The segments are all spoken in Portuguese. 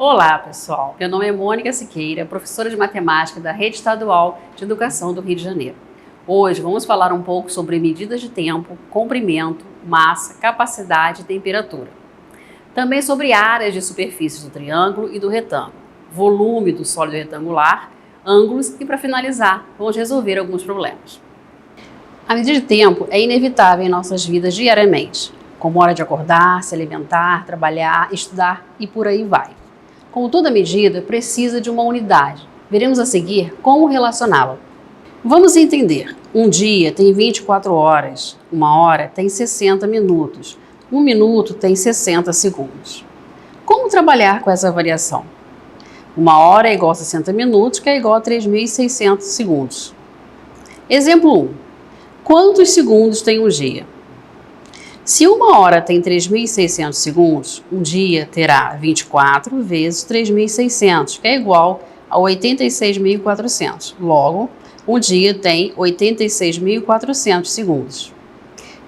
Olá, pessoal. Meu nome é Mônica Siqueira, professora de matemática da Rede Estadual de Educação do Rio de Janeiro. Hoje vamos falar um pouco sobre medidas de tempo, comprimento, massa, capacidade e temperatura. Também sobre áreas de superfícies do triângulo e do retângulo, volume do sólido retangular, ângulos e, para finalizar, vamos resolver alguns problemas. A medida de tempo é inevitável em nossas vidas diariamente, como hora de acordar, se alimentar, trabalhar, estudar e por aí vai. Como toda medida, precisa de uma unidade. Veremos a seguir como relacioná-la. Vamos entender. Um dia tem 24 horas, uma hora tem 60 minutos, um minuto tem 60 segundos. Como trabalhar com essa variação? Uma hora é igual a 60 minutos, que é igual a 3.600 segundos. Exemplo 1. Quantos segundos tem um dia? Se uma hora tem 3.600 segundos, um dia terá 24 vezes 3.600, que é igual a 86.400. Logo, um dia tem 86.400 segundos.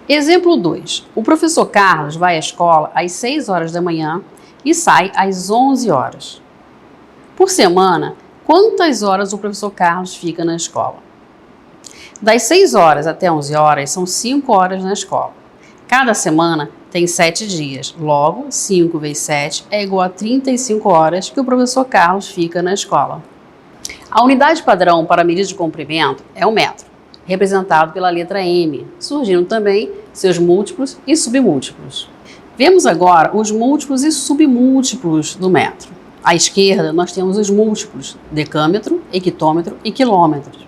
Exemplo 2. O professor Carlos vai à escola às 6 horas da manhã e sai às 11 horas. Por semana, quantas horas o professor Carlos fica na escola? Das 6 horas até 11 horas são 5 horas na escola. Cada semana tem 7 dias, logo 5 vezes 7 é igual a 35 horas que o professor Carlos fica na escola. A unidade padrão para a medida de comprimento é o metro, representado pela letra M, surgindo também seus múltiplos e submúltiplos. Vemos agora os múltiplos e submúltiplos do metro. À esquerda nós temos os múltiplos, decâmetro, hectômetro e quilômetro.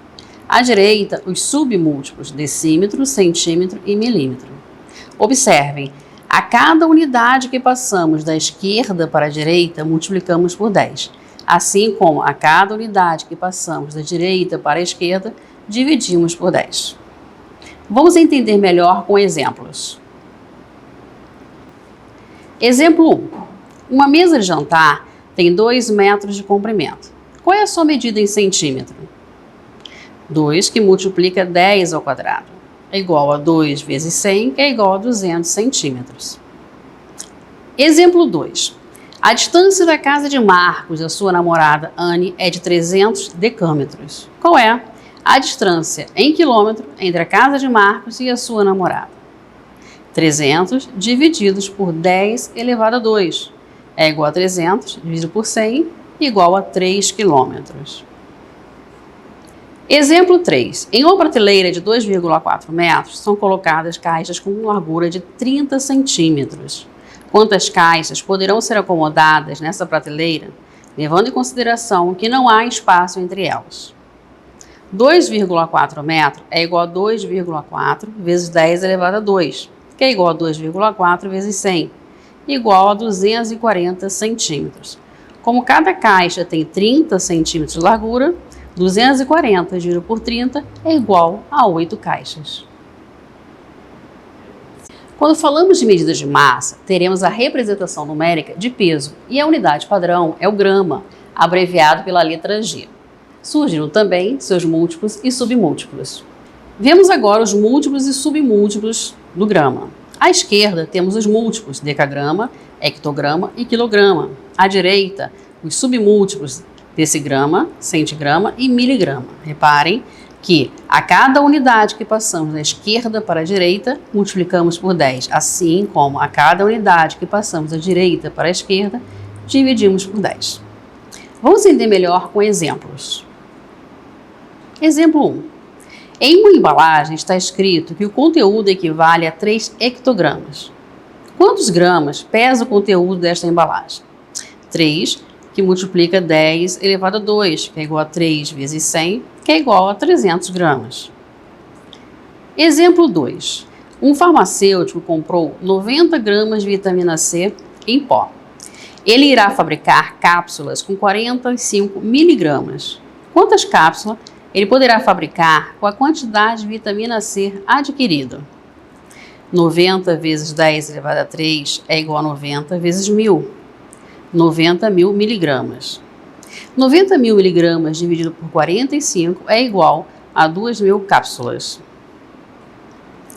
À direita, os submúltiplos, decímetro, centímetro e milímetro. Observem, a cada unidade que passamos da esquerda para a direita, multiplicamos por 10. Assim como a cada unidade que passamos da direita para a esquerda, dividimos por 10. Vamos entender melhor com exemplos. Exemplo 1. Uma mesa de jantar tem 2 metros de comprimento. Qual é a sua medida em centímetro? 2 que multiplica 10 ao quadrado. É igual a 2 vezes 100, que é igual a 200 centímetros. Exemplo 2. A distância da casa de Marcos e a sua namorada Anne é de 300 decâmetros. Qual é a distância em quilômetro entre a casa de Marcos e a sua namorada? 300 divididos por 10 elevado a 2 é igual a 300 dividido por 100 igual a 3 quilômetros. Exemplo 3. Em uma prateleira de 2,4 metros são colocadas caixas com largura de 30 centímetros. Quantas caixas poderão ser acomodadas nessa prateleira, levando em consideração que não há espaço entre elas? 2,4 metros é igual a 2,4 vezes 10 elevado a 2, que é igual a 2,4 vezes 100, igual a 240 centímetros. Como cada caixa tem 30 centímetros de largura, 240 dividido por 30 é igual a 8 caixas. Quando falamos de medidas de massa, teremos a representação numérica de peso e a unidade padrão é o grama, abreviado pela letra G. Surgiram também seus múltiplos e submúltiplos. Vemos agora os múltiplos e submúltiplos do grama. À esquerda temos os múltiplos, decagrama, hectograma e quilograma. À direita, os submúltiplos, decigrama, centigrama e miligrama. Reparem que a cada unidade que passamos da esquerda para a direita, multiplicamos por 10, assim como a cada unidade que passamos da direita para a esquerda, dividimos por 10. Vamos entender melhor com exemplos. Exemplo 1. Em uma embalagem está escrito que o conteúdo equivale a 3 hectogramas. Quantos gramas pesa o conteúdo desta embalagem? 3 que multiplica 10 elevado a 2, que é igual a 3 vezes 100, que é igual a 300 gramas. Exemplo 2. Um farmacêutico comprou 90 gramas de vitamina C em pó. Ele irá fabricar cápsulas com 45 miligramas. Quantas cápsulas ele poderá fabricar com a quantidade de vitamina C adquirida? 90 vezes 10 elevado a 3 é igual a 90 vezes 1000. 90.000 miligramas. 90.000 miligramas dividido por 45 é igual a 2.000 cápsulas.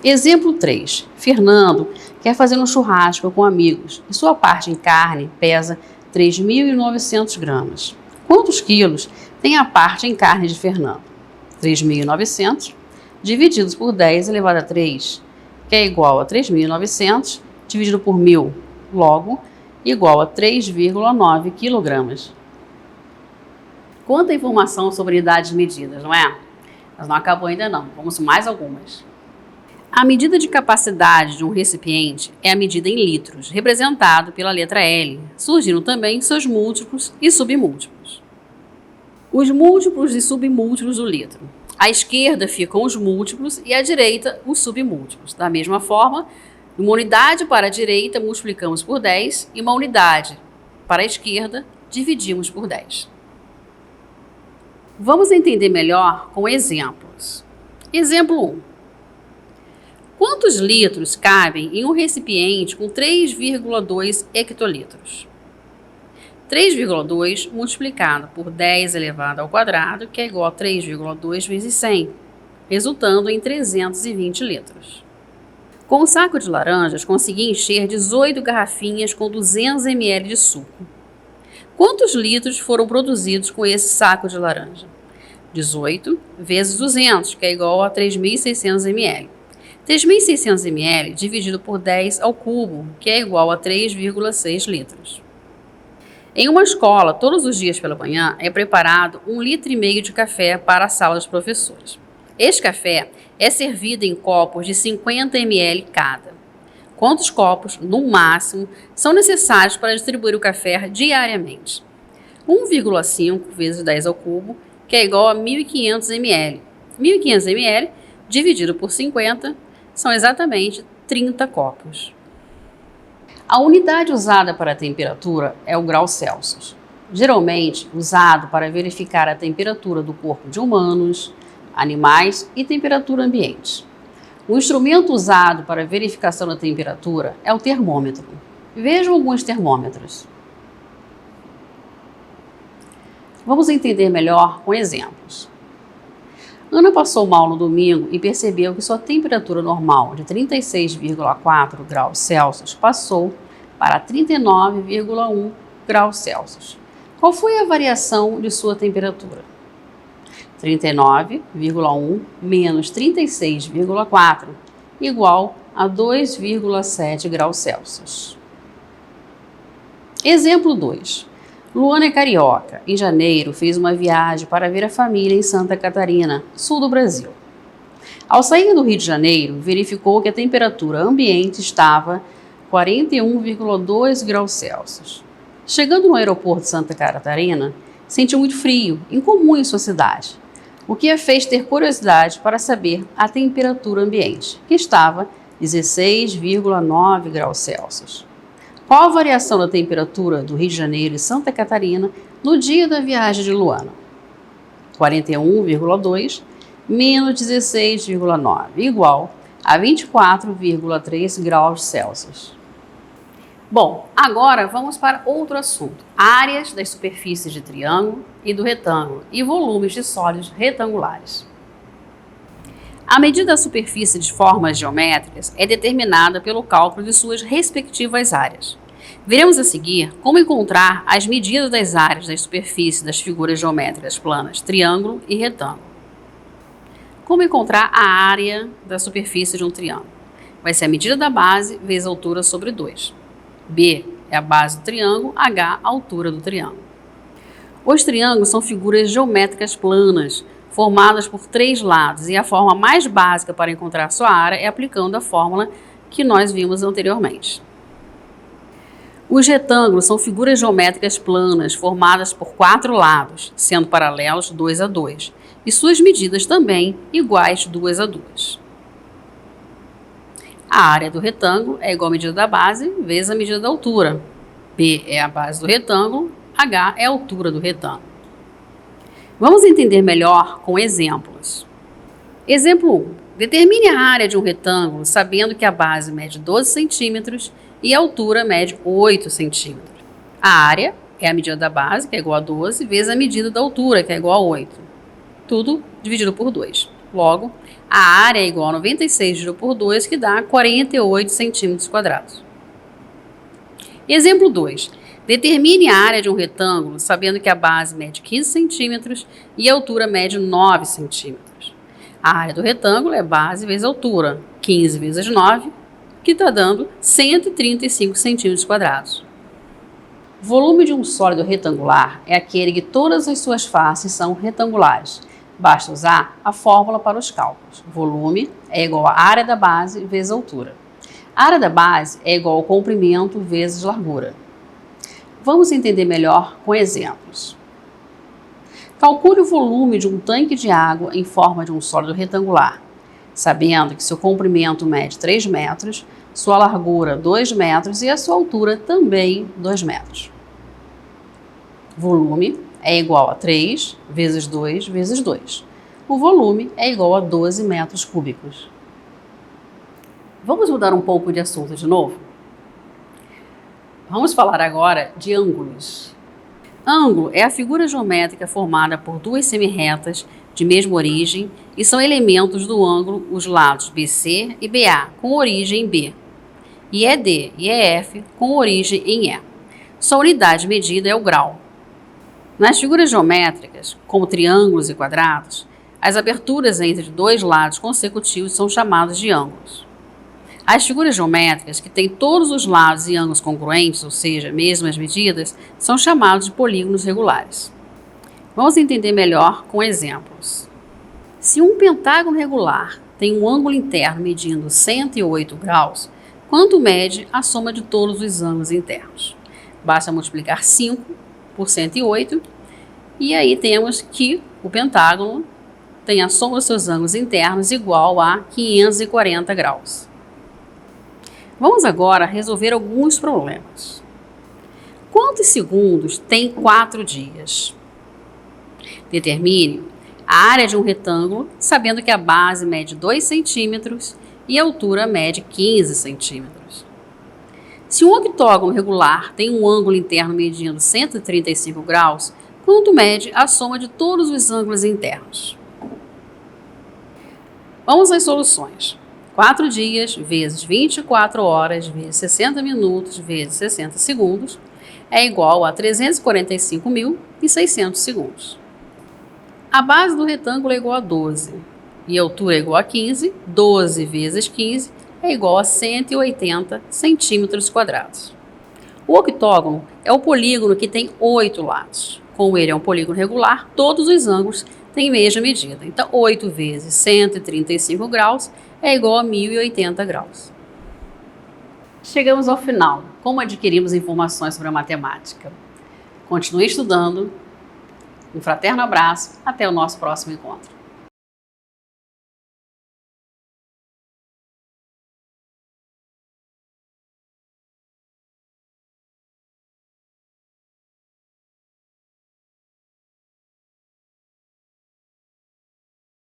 Exemplo 3. Fernando quer fazer um churrasco com amigos e sua parte em carne pesa 3.900 gramas. Quantos quilos tem a parte em carne de Fernando? 3.900 divididos por 10 elevado a 3, que é igual a 3.900 dividido por 1.000, logo, igual a 3,9 quilogramas. Quanta informação sobre unidades medidas, não é? Mas não acabou ainda não, vamos mais algumas. A medida de capacidade de um recipiente é a medida em litros, representado pela letra L, surgindo também seus múltiplos e submúltiplos. Os múltiplos e submúltiplos do litro. À esquerda ficam os múltiplos e à direita os submúltiplos. Da mesma forma, uma unidade para a direita multiplicamos por 10 e uma unidade para a esquerda dividimos por 10. Vamos entender melhor com exemplos. Exemplo 1. Quantos litros cabem em um recipiente com 3,2 hectolitros? 3,2 multiplicado por 10 elevado ao quadrado, que é igual a 3,2 vezes 100, resultando em 320 litros. Com um saco de laranjas, consegui encher 18 garrafinhas com 200 ml de suco. Quantos litros foram produzidos com esse saco de laranja? 18 vezes 200, que é igual a 3.600 ml. 3.600 ml dividido por 10 ao cubo, que é igual a 3,6 litros. Em uma escola, todos os dias pela manhã, é preparado 1,5 litro de café para a sala dos professores. Este café é servido em copos de 50 ml cada. Quantos copos, no máximo, são necessários para distribuir o café diariamente? 1,5 vezes 10 ao cubo, que é igual a 1.500 ml. 1.500 ml dividido por 50 são exatamente 30 copos. A unidade usada para a temperatura é o grau Celsius, geralmente usado para verificar a temperatura do corpo de humanos, animais e temperatura ambiente. O instrumento usado para verificação da temperatura é o termômetro. Vejam alguns termômetros. Vamos entender melhor com exemplos. Ana passou mal no domingo e percebeu que sua temperatura normal de 36,4 graus Celsius passou para 39,1 graus Celsius. Qual foi a variação de sua temperatura? 39,1 menos 36,4 igual a 2,7 graus Celsius. Exemplo 2. Luana é carioca. Em janeiro, fez uma viagem para ver a família em Santa Catarina, sul do Brasil. Ao sair do Rio de Janeiro, verificou que a temperatura ambiente estava 41,2 graus Celsius. Chegando no aeroporto de Santa Catarina, sentiu muito frio, incomum em sua cidade, o que a fez ter curiosidade para saber a temperatura ambiente, que estava 16,9 graus Celsius. Qual a variação da temperatura do Rio de Janeiro e Santa Catarina no dia da viagem de Luana? 41,2 menos 16,9 igual a 24,3 graus Celsius. Bom, agora vamos para outro assunto. Áreas das superfícies de triângulo e do retângulo e volumes de sólidos retangulares. A medida da superfície de formas geométricas é determinada pelo cálculo de suas respectivas áreas. Veremos a seguir como encontrar as medidas das áreas das superfícies das figuras geométricas planas, triângulo e retângulo. Como encontrar a área da superfície de um triângulo? Vai ser a medida da base vezes a altura sobre 2. B é a base do triângulo, H a altura do triângulo. Os triângulos são figuras geométricas planas, formadas por 3 lados, e a forma mais básica para encontrar sua área é aplicando a fórmula que nós vimos anteriormente. Os retângulos são figuras geométricas planas, formadas por 4 lados, sendo paralelos 2 a 2, e suas medidas também iguais 2 a 2. A área do retângulo é igual à medida da base vezes a medida da altura. B é a base do retângulo, H é a altura do retângulo. Vamos entender melhor com exemplos. Exemplo 1. Determine a área de um retângulo sabendo que a base mede 12 centímetros e a altura mede 8 centímetros. A área é a medida da base, que é igual a 12, vezes a medida da altura, que é igual a 8. Tudo dividido por 2. Logo, a área é igual a 96 dividido por 2, que dá 48 centímetros quadrados. Exemplo 2. Determine a área de um retângulo sabendo que a base mede 15 centímetros e a altura mede 9 centímetros. A área do retângulo é base vezes altura, 15 vezes 9, que está dando 135 centímetros quadrados. O volume de um sólido retangular é aquele que todas as suas faces são retangulares. Basta usar a fórmula para os cálculos. Volume é igual à área da base vezes a altura. A área da base é igual ao comprimento vezes largura. Vamos entender melhor com exemplos. Calcule o volume de um tanque de água em forma de um sólido retangular, sabendo que seu comprimento mede 3 metros, sua largura 2 metros e a sua altura também 2 metros. Volume é igual a 3 vezes 2 vezes 2. O volume é igual a 12 metros cúbicos. Vamos mudar um pouco de assunto de novo? Vamos falar agora de ângulos. Ângulo é a figura geométrica formada por duas semirretas de mesma origem e são elementos do ângulo os lados BC e BA com origem em B, e ED e EF com origem em E. Sua unidade de medida é o grau. Nas figuras geométricas, como triângulos e quadrados, as aberturas entre dois lados consecutivos são chamadas de ângulos. As figuras geométricas que têm todos os lados e ângulos congruentes, ou seja, mesmas medidas, são chamadas de polígonos regulares. Vamos entender melhor com exemplos. Se um pentágono regular tem um ângulo interno medindo 108 graus, quanto mede a soma de todos os ângulos internos? Basta multiplicar 5 por 108 e aí temos que o pentágono tem a soma dos seus ângulos internos igual a 540 graus. Vamos agora resolver alguns problemas. Quantos segundos tem 4 dias? Determine a área de um retângulo, sabendo que a base mede 2 centímetros e a altura mede 15 centímetros. Se um octógono regular tem um ângulo interno medindo 135 graus, quanto mede a soma de todos os ângulos internos? Vamos às soluções. 4 dias vezes 24 horas vezes 60 minutos vezes 60 segundos é igual a 345.600 segundos. A base do retângulo é igual a 12 e a altura é igual a 15. 12 vezes 15 é igual a 180 centímetros quadrados. O octógono é o polígono que tem 8 lados. Como ele é um polígono regular, todos os ângulos têm a mesma medida. Então, 8 vezes 135 graus é igual a 1080 graus. Chegamos ao final. Como adquirimos informações sobre a matemática? Continue estudando. Um fraterno abraço. Até o nosso próximo encontro.